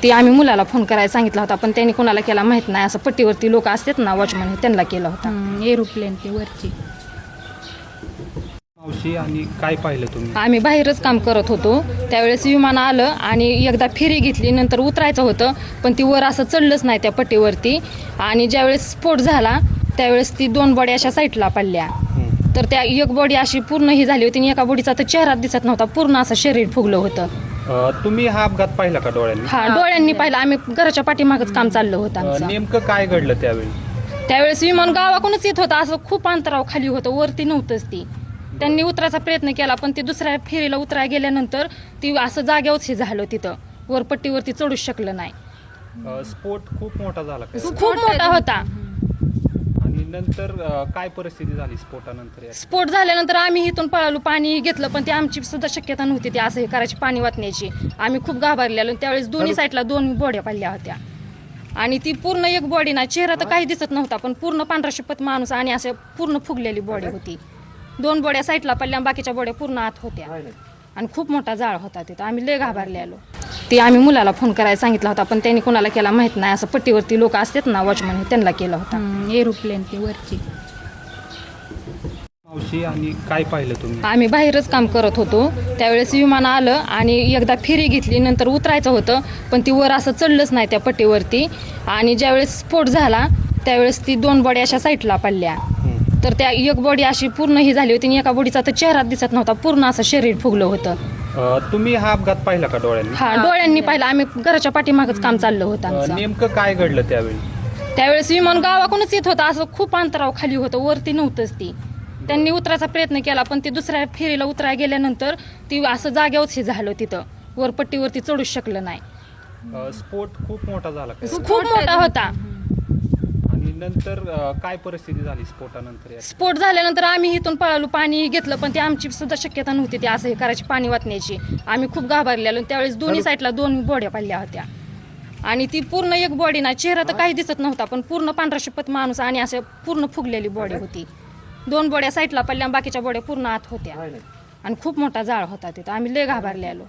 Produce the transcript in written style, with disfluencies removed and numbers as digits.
ती आम्ही मुलाला फोन करायला सांगितला होता, पण त्यांनी कोणाला केला माहित नाही. असं पट्टीवरती लोक असतात ना, वॉचमन, त्यांना केला होता. एरोप्लेन ते वरची. मावशी, आणि काय पाहिलं तुम्ही? आम्ही बाहेरच काम करत होतो, त्यावेळेस विमान आलं आणि एकदा फेरी घेतली, नंतर उतरायचं होतं, पण ती वर असं चढलंच नाही त्या पट्टीवरती. आणि ज्यावेळेस स्फोट झाला त्यावेळेस ती 2 बॉडी अशा साईडला पडल्या. तर त्या एक बॉडी अशी पूर्ण ही झाली होती आणि एका बॉडीचा तर चेहरा दिसत नव्हता, पूर्ण असं शरीर फुगलं होतं. तुम्ही हा अपघात पाहिला का डोळ्यांनी? हा, डोळ्यांनी पाहिलं. आम्ही घराच्या पाठीमागच काम चाललं होतं आमचं. नेमकं काय घडलं त्यावेळी? त्यावेळेस विमान गावाकडूनच येत होतं, असं खूप अंतरावर खाली होतं, वरती नव्हतंच ती. त्यांनी उतरायचा प्रयत्न केला, पण ते दुसऱ्या फेरीला उतरायला गेल्यानंतर ती असं जाग्यावरच हे झालं, तिथं वर पट्टीवरती चढूच शकलं नाही. स्फोट खूप मोठा झाला का? खूप मोठा होता. आणि नंतर काय परिस्थिती झाली स्फोटानंतर? स्फोट झाल्यानंतर आम्ही इथून पळालो, पाणी घेतलं, पण ती आमची सुद्धा शक्यता नव्हती ती असं हे करायची, पाणी वाचण्याची. आम्ही खूप घाबरलेलो. त्यावेळेस दोन्ही साईडला 2 बॉड्या पडल्या होत्या आणि ती पूर्ण एक बॉडी नाही, चेहरा तर काही दिसत नव्हता, पण पूर्ण पांढरा शिपत माणूस आणि असं पूर्ण फुगलेली बॉडी होती. 2 बॉड्या साईडला पडल्या, बाकीच्या बॉड्या पूर्ण आत होत्या आणि खूप मोठा जाळ होता तिथं. आम्ही लय घाबरलेलो. ती आम्ही मुलाला फोन करायला सांगितला होता, पण त्यांनी कोणाला केला माहित नाही. असं पट्टीवरती लोक असतात ना, वॉचमन, त्यांना केला होता. एरोप्लेन ते वरची. मावशी, आणि काय पाहिलं तुम्ही? आम्ही बाहेरच काम करत होतो, त्यावेळेस विमान आलं आणि एकदा फेरी घेतली, नंतर उतरायचं होतं, पण ती वर असं चढलंच नाही त्या पट्टीवरती. आणि ज्यावेळेस स्फोट झाला त्यावेळेस ती 2 बॉडी अशा साईडला पडल्या. तर त्या एक बॉडी अशी पूर्ण ही झाली होती आणि एका बॉडीचा तर चेहरा दिसत नव्हता, पूर्ण असं शरीर फुगलं होतं. तुम्ही हा अपघात पाहिला का डोळ्यांनी? हा, डोळ्यांनी पाहिलं. आम्ही घराच्या पाठीमागच काम चाललं होतं आमचं. नेमकं काय घडलं त्यावेळी? त्यावेळेस विमान गावाकडूनच येत होतं, असं खूप अंतरावर खाली होतं, वरती नव्हतंच ती. त्यांनी उतरायचा प्रयत्न केला, पण ते दुसऱ्या फेरीला उतरायला गेल्यानंतर ती असं जाग्यावरच हे झालं, तिथं वर पट्टीवरती चढूच शकलं नाही. स्फोट खूप मोठा झाला का? खूप मोठा होता. आणि नंतर काय परिस्थिती झाली स्फोटानंतर? स्फोट झाल्यानंतर आम्ही इथून पळालो, पाणी घेतलं, पण ती आमची सुद्धा शक्यता नव्हती ती असं हे करायची, पाणी वाचण्याची. आम्ही खूप घाबरलेलो. त्यावेळेस दोन्ही साईडला 2 बॉड्या पडल्या होत्या आणि ती पूर्ण एक बॉडी नाही, चेहरा तर काही दिसत नव्हता, पण पूर्ण पांढरा शिपत माणूस आणि असं पूर्ण फुगलेली बॉडी होती. 2 बॉड्या साईडला पडल्या, बाकीच्या बॉड्या पूर्ण आत होत्या आणि खूप मोठा जाळ होता तिथं. आम्ही लय घाबरलेलो.